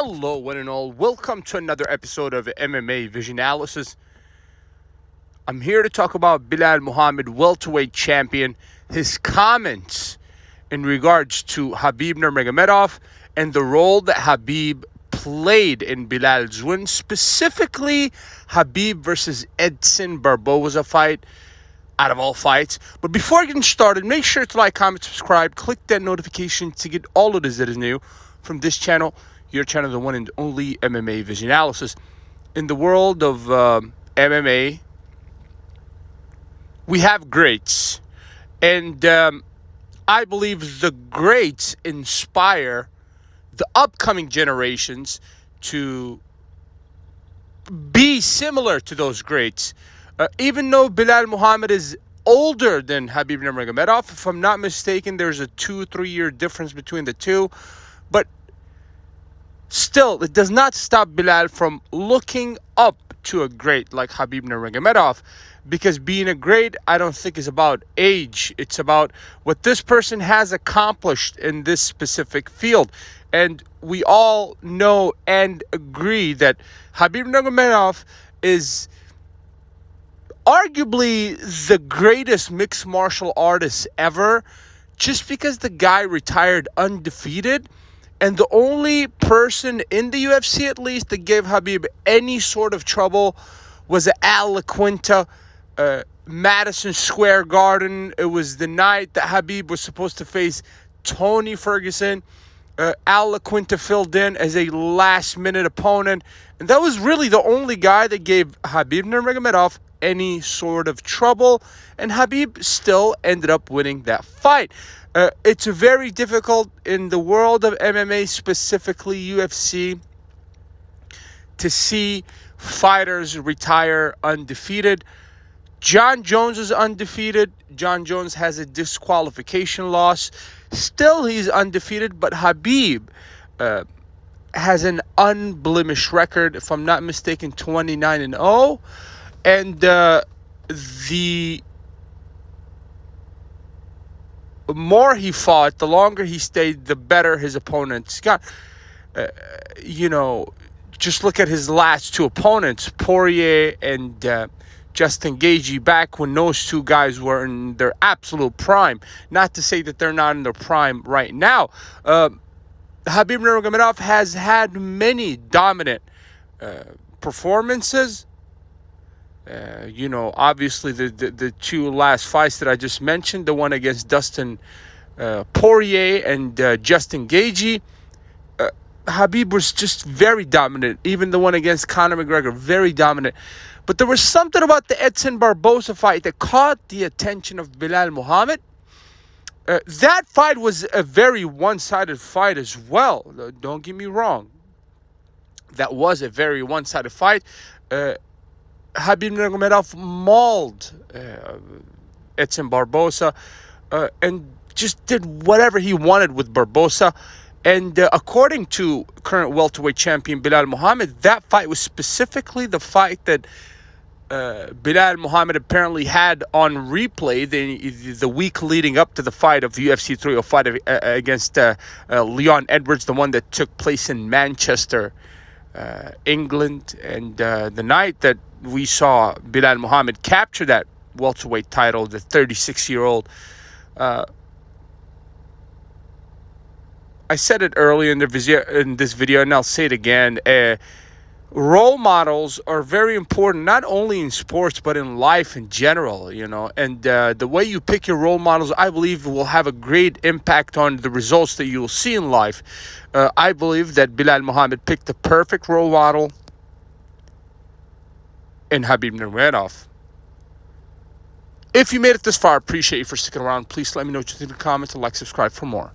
Hello, one and all. Welcome to another episode of MMA Vision Analysis. I'm here to talk about Belal Muhammad, welterweight champion, his comments in regards to Khabib Nurmagomedov and the role that Khabib played in Belal's win, specifically Khabib versus Edson Barboza fight, out of all fights. But before getting started, make sure to like, comment, subscribe, click that notification to get all of this that is new from this channel, your channel, the one and only MMA Vision Analysis. In the world of MMA, we have greats, and I believe the greats inspire the upcoming generations to be similar to those greats. Even though Belal Muhammad is older than Khabib Nurmagomedov, if I'm not mistaken, there's a 2-3 year difference between the two. But still, it does not stop Belal from looking up to a great like Khabib Nurmagomedov, because being a great, I don't think, is about age. It's about what this person has accomplished in this specific field. And we all know and agree that Khabib Nurmagomedov is arguably the greatest mixed martial artist ever, just because the guy retired undefeated. And the only person in the UFC, at least, that gave Khabib any sort of trouble was Al LaQuinta, Madison Square Garden. It was the night that Khabib was supposed to face Tony Ferguson. Al LaQuinta filled in as a last-minute opponent. And that was really the only guy that gave Khabib Nurmagomedov any sort of trouble. And Khabib still ended up winning that fight. It's very difficult in the world of MMA, specifically UFC, to see fighters retire undefeated. John Jones is undefeated. John Jones has a disqualification loss. Still, he's undefeated, but Khabib has an unblemished record, if I'm not mistaken, 29-0. And the more he fought, the longer he stayed, the better his opponents got. Just look at his last two opponents, Poirier and Justin Gaethje, back when those two guys were in their absolute prime. Not to say that they're not in their prime right now. Khabib Nurmagomedov has had many dominant performances. Obviously the two last fights that I just mentioned, the one against Dustin Poirier and Justin Gaethje, Khabib was just very dominant. Even the one against Conor McGregor, very dominant. But there was something about the Edson Barboza fight that caught the attention of Belal Muhammad. That fight was a very one-sided fight as well. Don't get me wrong. That was a very one-sided fight. Khabib Nurmagomedov mauled Edson Barboza and just did whatever he wanted with Barboza. And according to current welterweight champion Belal Muhammad, that fight was specifically the fight that Belal Muhammad apparently had on replay the week leading up to the fight of UFC 305 against Leon Edwards, the one that took place in Manchester, England. And the night that we saw Belal Muhammad capture that welterweight title, the 36-year-old. I said it earlier in this video, and I'll say it again. Role models are very important, not only in sports, but in life in general, And the way you pick your role models, I believe, will have a great impact on the results that you will see in life. I believe that Belal Muhammad picked the perfect role model in Khabib Nurmagomedov. If you made it this far, I appreciate you for sticking around. Please let me know what you think in the comments and like, subscribe for more.